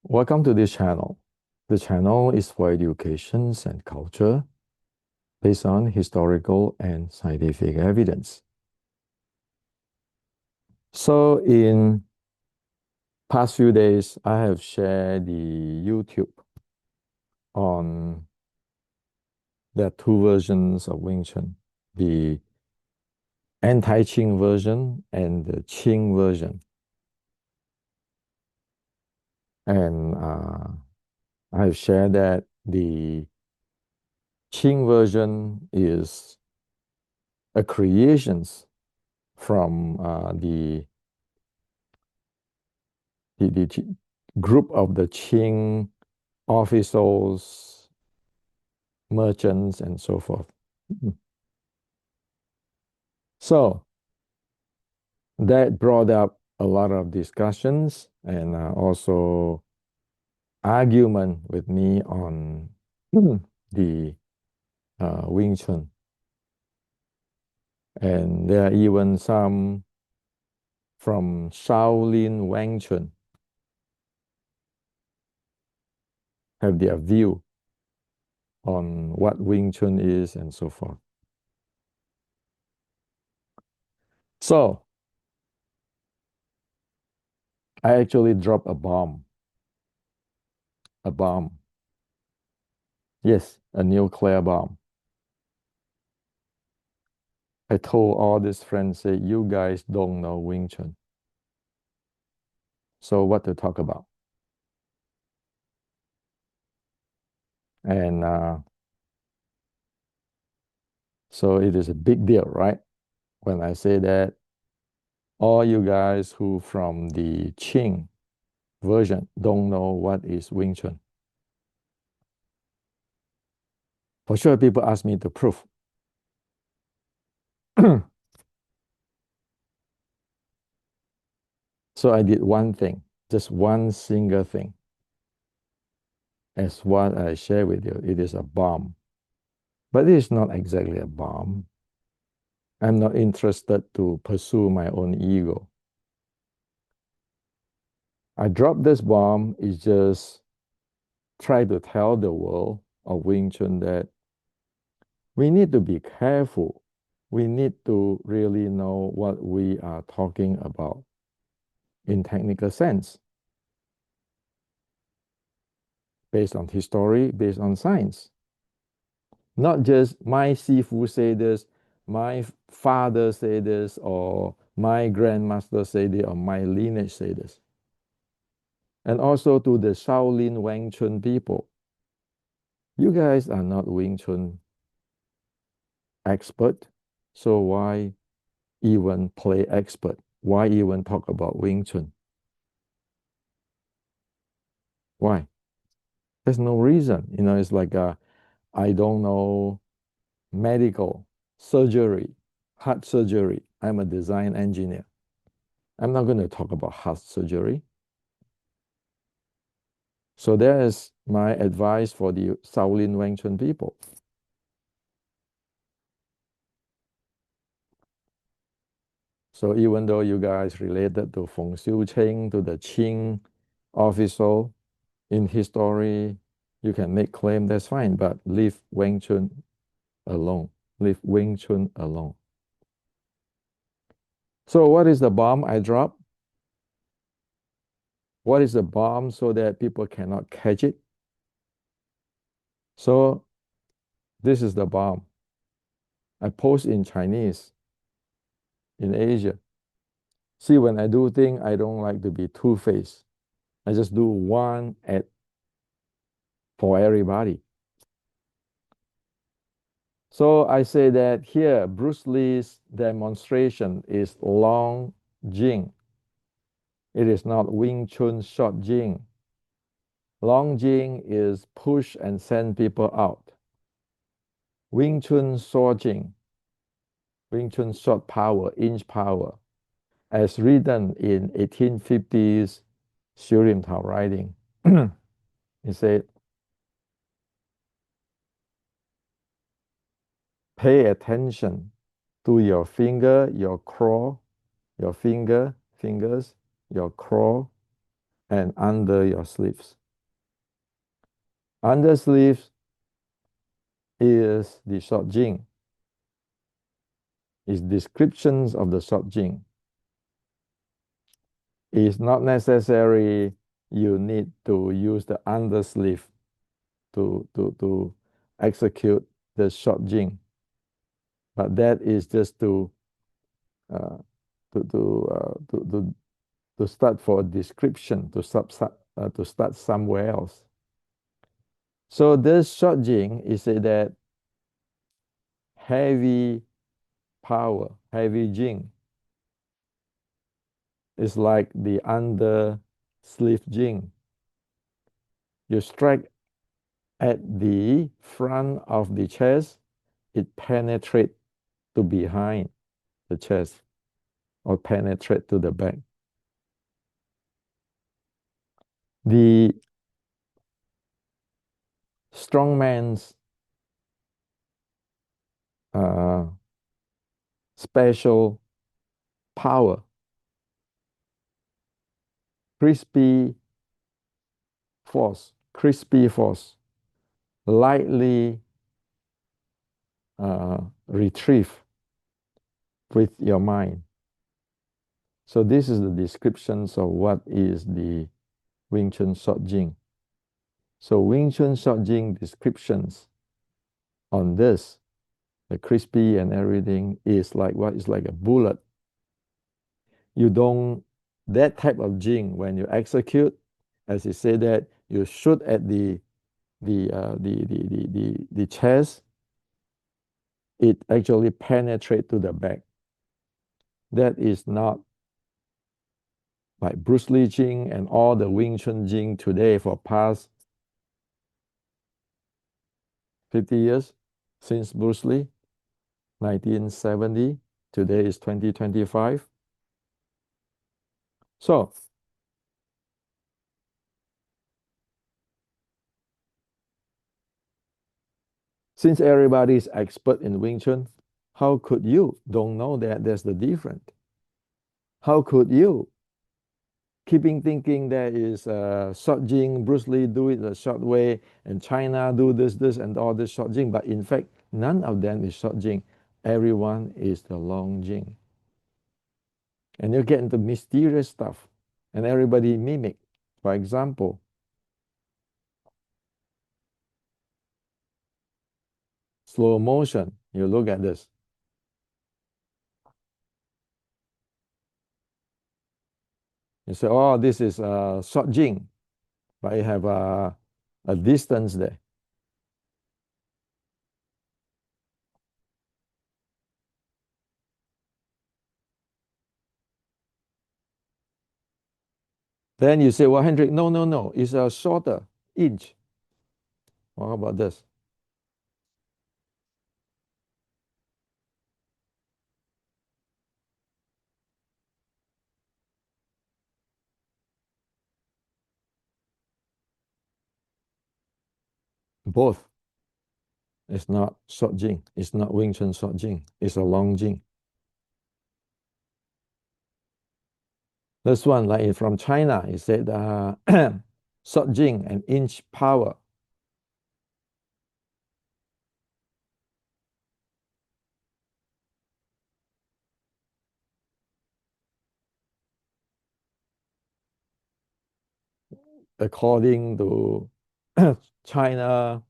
Welcome to this channel. The channel is for education and culture based on historical and scientific evidence. So in past few days, I have shared the YouTube on the two versions of Wing Chun, the anti-Qing version and the Qing version. And I have shared that the Qing version is a creation from the group of the Qing officials, merchants, and so forth. So that brought up a lot of discussions and also argument with me on the Wing Chun. And there are even some from Shaolin Wang Chun have their view on what Wing Chun is and so forth. So I actually dropped a bomb. A bomb. Yes, a nuclear bomb. I told all these friends, say, you guys don't know Wing Chun. So what to talk about? And so it is a big deal, right? When I say that all you guys who from the Qing version don't know what is Wing Chun. For sure, people ask me to prove. So I did one thing, just one single thing. As what I share with you, it is a bomb. But it is not exactly a bomb. I'm not interested to pursue my own ego. I dropped this bomb is just try to tell the world of Wing Chun that we need to be careful. We need to really know what we are talking about in technical sense, based on history, based on science. Not just my Sifu say this, my father say this, or my grandmaster say this, or my lineage say this. And also to the Shaolin Wang Chun people. You guys are not Wing Chun expert, so why even play expert? Why even talk about Wing Chun? Why? There's no reason. It's like I don't know medical surgery, heart surgery. I'm a design engineer. I'm not going to talk about heart surgery. So that is my advice for the Shaolin Wang Chun people. So even though you guys related to Feng Xiuqing, to the Qing official in history, you can make claim, that's fine, but leave Wang Chun alone. Leave Wing Chun alone. So what is the bomb I drop? What is the bomb so that people cannot catch it? So this is the bomb. I post in Chinese in Asia. See, when I do things, I don't like to be two-faced. I just do one for everybody. So I say that here, Bruce Lee's demonstration is long jing. It is not Wing Chun short jing. Long jing is push and send people out. Wing Chun short jing, Wing Chun short power, inch power, as written in 1850s Shurim Tao writing. He said, pay attention to your finger, your claw, your fingers, your claw, and under your sleeves. Under sleeves is the short jing, is descriptions of the short jing. It's not necessary you need to use the undersleeve to execute the short jing, but that is just uh, to start for a description to start somewhere else. So this short jing is that heavy power, heavy jing is like the under sleeve jing. You strike at the front of the chest, it penetrates to behind the chest or penetrate to the back. The strongman's uh, special power, crispy crispy force, lightly retrieve with your mind. So this is the descriptions of what is the Wing Chun Short Jing. So Wing Chun Short Jing descriptions on this, the crispy and everything is like what is like a bullet. You don't, that type of jing, when you execute, as you say that, you shoot at the chest, it actually penetrates to the back. That is not like Bruce Lee Jing and all the Wing Chun Jing today for past 50 years since Bruce Lee, 1970. Today is 2025. So, since everybody is expert in Wing Chun, how could you don't know that there's the difference? How could you keeping thinking that is short jing, Bruce Lee do it the short way, and China do this, and all this short jing, but in fact, none of them is short jing. Everyone is the long jing. And you get into mysterious stuff, and everybody mimic. For example, slow motion, you look at this. You say, oh, this is short jing, but you have a distance there. Then you say, well, Hendrik, no, it's a shorter inch. Well, how about this? Both. It's not short jing. It's not Wing Chun short jing. It's a long jing. This one, like from China, it said short jing, an inch power. According to China,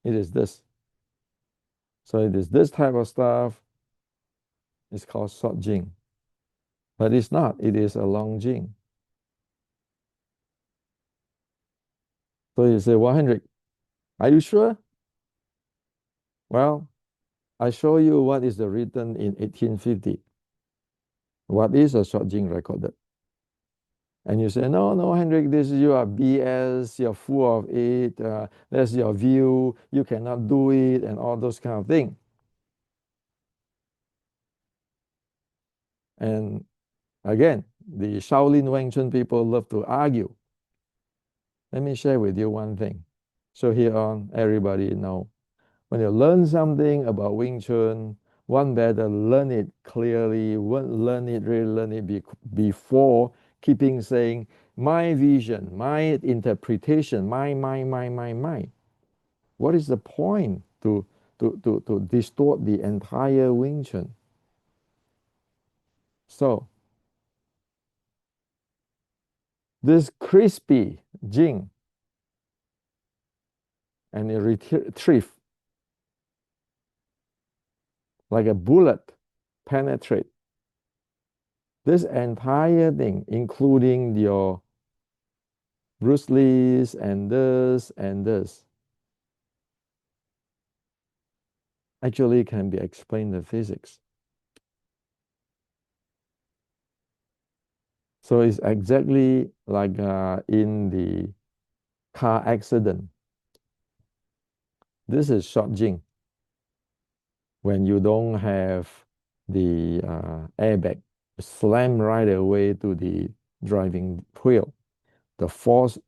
it is this. So it is this type of stuff. It's called short jing. But it's not. It is a long jing. So you say, 100. Are you sure? Well, I show you what is the written in 1850. What is a short jing recorded? And you say, no, Hendrik, this is your BS, you're full of it, that's your view, you cannot do it, and all those kind of things. And again, the Shaolin Wing Chun people love to argue. Let me share with you one thing. So here on, everybody know, when you learn something about Wing Chun, one better learn it clearly, learn it, really learn it before keeping saying, my vision, my interpretation, my. What is the point to distort the entire Wing Chun? So this crispy Jing and it retrieve like a bullet penetrate this entire thing, including your Bruce Lee's and this, actually can be explained in physics. So it's exactly like in the car accident. This is short Jing when you don't have the airbag, slam right away to the driving wheel. The force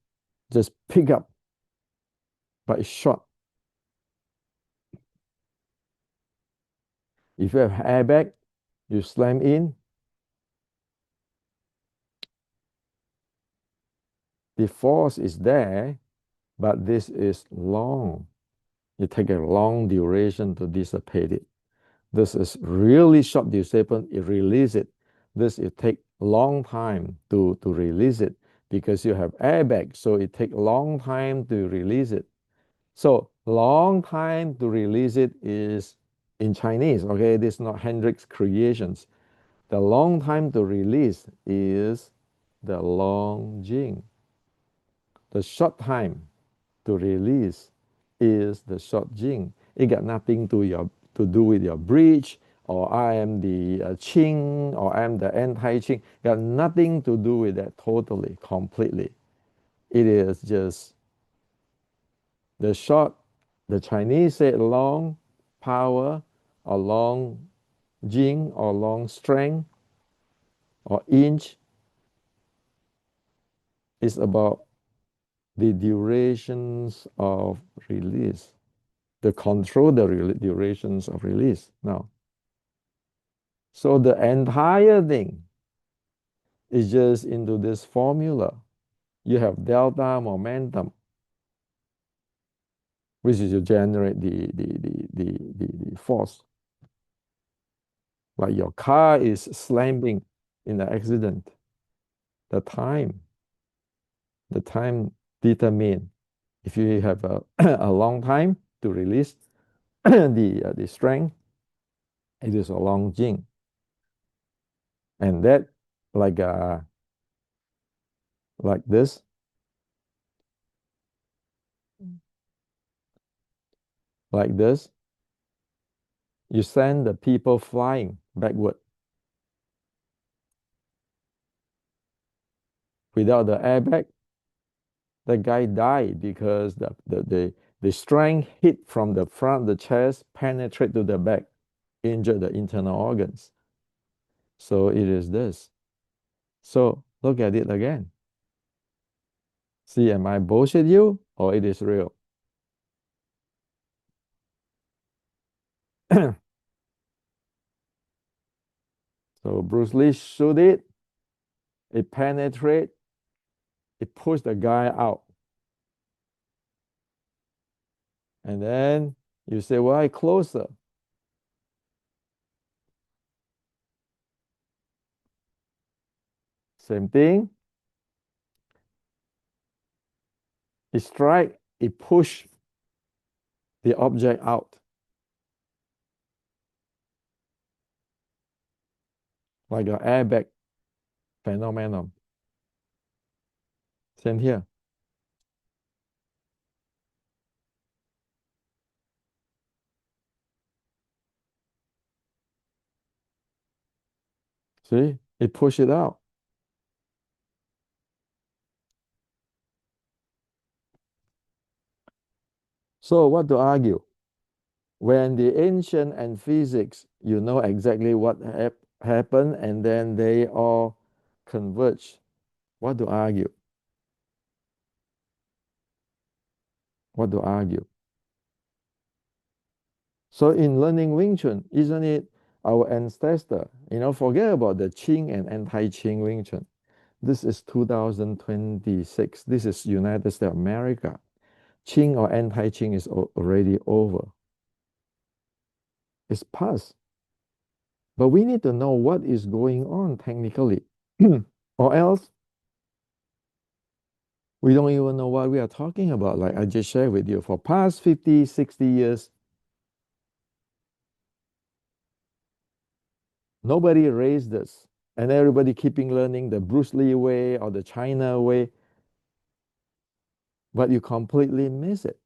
just pick up, but it's short. If you have airbag, you slam in, the force is there, but this is long. It takes a long duration to dissipate it. This is really short duration, it release it. This it take long time to release it because you have airbag, so it take long time to release it. So long time to release it is in Chinese, okay? This is not Hendrik's creations. The long time to release is the long jing. The short time to release is the short jing. It got nothing to do with your bridge, or I am the Qing, or I'm the anti-Qing. Got nothing to do with that totally, completely. It is just the short, the Chinese say long power, or long jing, or long strength, or inch is about the durations of release, the control the durations of release. Now, so the entire thing is just into this formula. You have delta momentum, which is to generate the force. Like your car is slamming in an accident. The time, the time determine if you have a, a long time to release the strength, it is a long jing. And that like like this, like this, you send the people flying backward. Without the airbag, the guy died because the strength hit from the front of the chest, penetrate to the back, injure the internal organs. So it is this. So look at it again. See, am I bullshit you or it is real? So Bruce Lee shoot it penetrate, it pushed the guy out. And then you say, why closer? Same thing. It strike, it push the object out. Like an airbag phenomenon. Same here. See, it push it out. So what to argue? When the ancient and physics, you know exactly what happened, and then they all converge. What to argue? What to argue? So in learning Wing Chun, isn't it our ancestor? You know, forget about the Qing and anti-Qing Wing Chun. This is 2026. This is United States of America. Qing or anti-Qing is already over. It's past. But we need to know what is going on technically. Or else we don't even know what we are talking about. Like I just shared with you, for past 50, 60 years, nobody raised us. And everybody keeping learning the Bruce Lee way or the China way, but you completely miss it.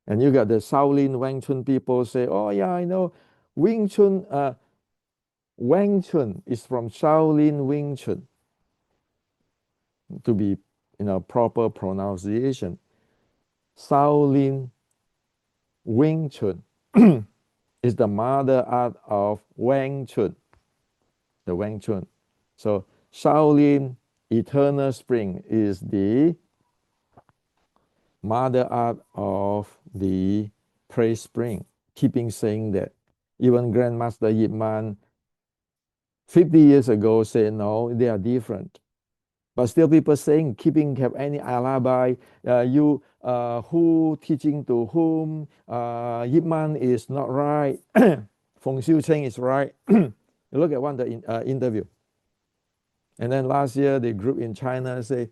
And you got the Shaolin Wang Chun people say, oh yeah, I know Wing Chun, Wang Chun is from Shaolin Wing Chun, to be proper pronunciation. Shaolin Wing Chun is the mother art of Wang Chun, the Wang Chun. So Shaolin Eternal Spring is the mother art of the praise spring. Keeping saying that. Even Grandmaster Yip Man 50 years ago said no, they are different. But still people saying, keeping have any alibi, you who teaching to whom, Yip Man is not right, Feng Xiu Cheng is right. You look at one the interview. And then last year, the group in China say,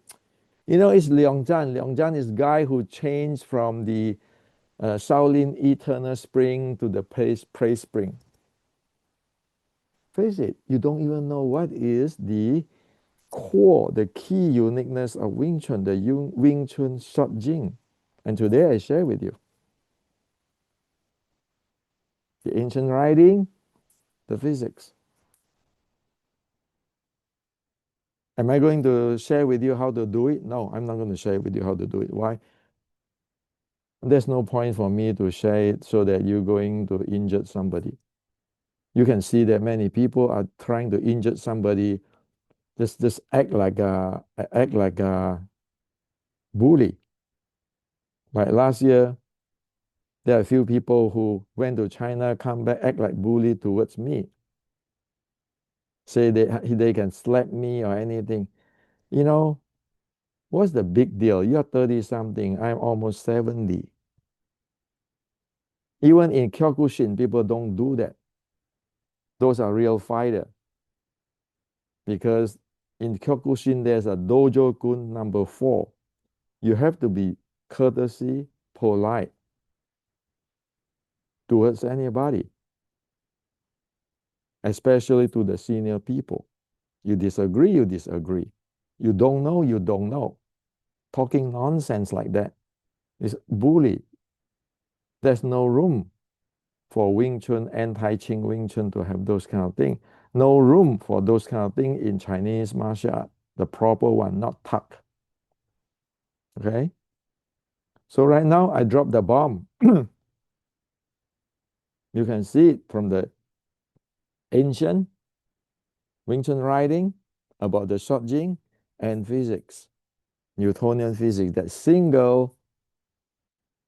it's Liang Zhan. Liang Zhan is guy who changed from the Shaolin Eternal Spring to the praise spring. Face it, you don't even know what is the core, the key uniqueness of Wing Chun, the Wing Chun short jing. And today I share with you the ancient writing, the physics. Am I going to share with you how to do it? No, I'm not going to share with you how to do it. Why? There's no point for me to share it so that you're going to injure somebody. You can see that many people are trying to injure somebody, just act like a bully. Like last year, there are a few people who went to China, come back, act like bully towards me. Say they can slap me or anything. What's the big deal? You're 30 something, I'm almost 70. Even in Kyokushin, people don't do that. Those are real fighters. Because in Kyokushin, there's a dojo gun number 4. You have to be courtesy, polite towards anybody, especially to the senior people. You disagree, you disagree. You don't know, you don't know. Talking nonsense like that is bully. There's no room for Wing Chun, anti-Qing Wing Chun to have those kind of things. No room for those kind of things in Chinese martial art. The proper one, not tuck. Okay? So right now, I dropped the bomb. You can see it from the ancient Wing Chun writing about the short jing and physics, Newtonian physics, that single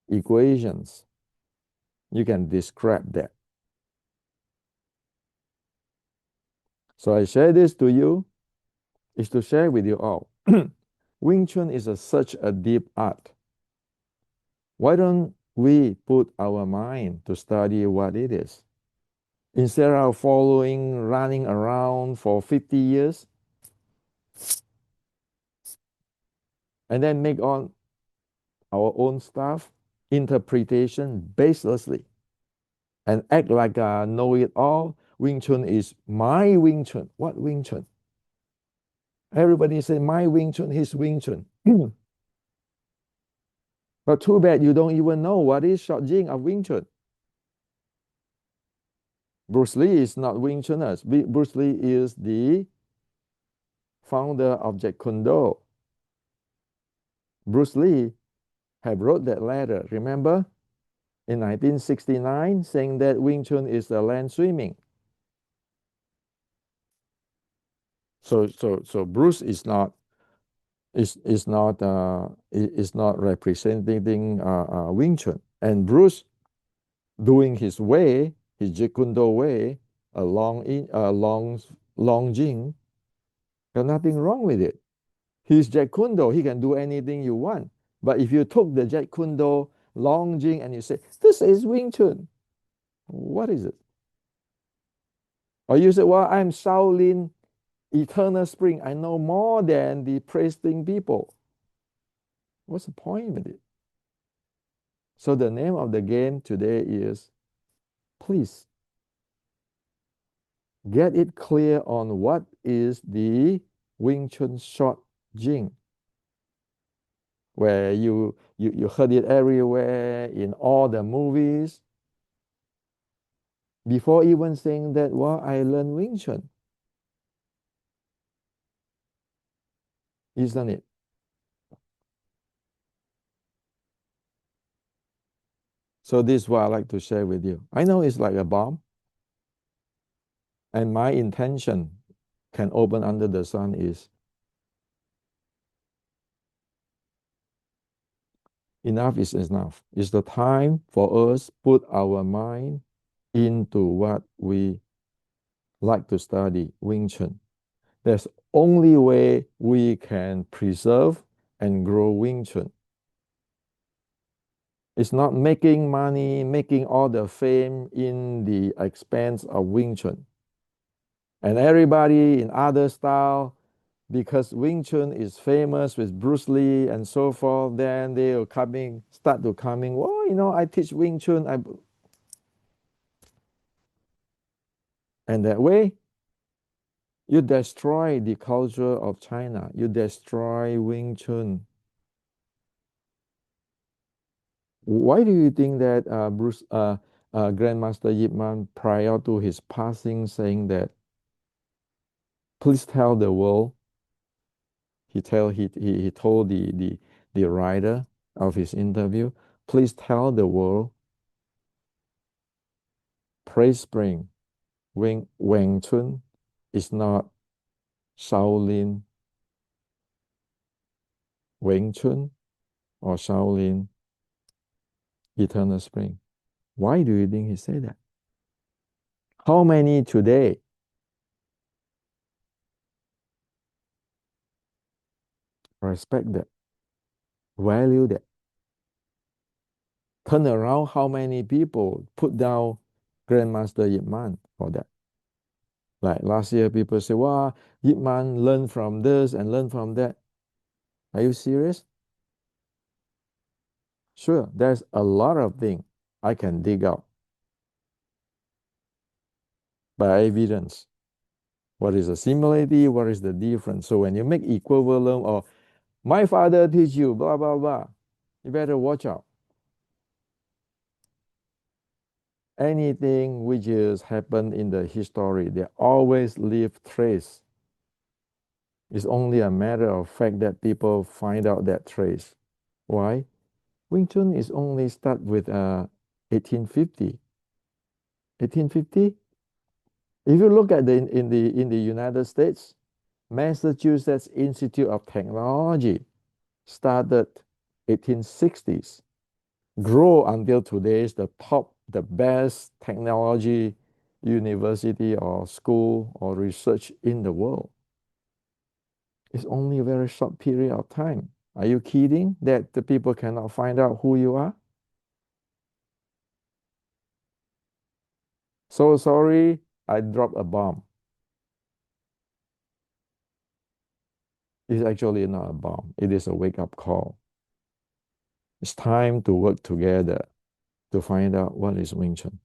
equations. You can describe that. So I share this to you, is to share with you all. Wing Chun is such a deep art. Why don't we put our mind to study what it is? Instead of following, running around for 50 years, and then make on our own stuff, interpretation baselessly, and act like know it all. Wing Chun is my Wing Chun. What Wing Chun? Everybody say my Wing Chun, his Wing Chun. But too bad you don't even know what is short jing of Wing Chun. Bruce Lee is not Wing Chuners. Bruce Lee is the founder of Jeet Kune Do. Bruce Lee have wrote that letter, remember? In 1969, saying that Wing Chun is the land swimming. So Bruce is not representing Wing Chun, and Bruce doing his way, his Jeet Kune Do way, a long jing, There's nothing wrong with it. He's Jeet Kune Do. He can do anything you want. But if you took the Jeet Kune Do long jing and you say, this is Wing Chun, what is it? Or you say, well, I'm Shaolin Eternal Spring. I know more than the praising people. What's the point with it? So the name of the game today is, please get it clear on what is the Wing Chun short jing, where you heard it everywhere in all the movies. Before even saying that, well, I learned Wing Chun, isn't it? So this is what I like to share with you. I know it's like a bomb, and my intention can open under the sun is enough is enough. It's the time for us put our mind into what we like to study, Wing Chun. That's only way we can preserve and grow Wing Chun. It's not making money, making all the fame in the expense of Wing Chun. And everybody in other style, because Wing Chun is famous with Bruce Lee and so forth, then they are start to coming, well, I teach Wing Chun. And that way, you destroy the culture of China. You destroy Wing Chun. Why do you think that Grandmaster Yip Man, prior to his passing, saying that, please tell the world, he told the writer of his interview, please tell the world, Praise Spring, Wing Chun is not Shaolin Wing Chun or Shaolin Eternal Spring. Why do you think he said that? How many today respect that, value that? Turn around, how many people put down Grandmaster Yip Man for that? Like last year, people say, wow, Yip Man learn from this and learn from that. Are you serious? Sure, there's a lot of things I can dig out by evidence. What is the similarity? What is the difference? So when you make equivalent or my father teach you, blah, blah, blah, you better watch out. Anything which is happened in the history, they always leave trace. It's only a matter of fact that people find out that trace. Why? Wing Chun is only start with 1850. 1850. If you look at in the United States, Massachusetts Institute of Technology started 1860s, grow until today is the top, the best technology university or school or research in the world. It's only a very short period of time. Are you kidding that the people cannot find out who you are? So sorry, I dropped a bomb. It's actually not a bomb. It is a wake-up call. It's time to work together to find out what is Wing Chun.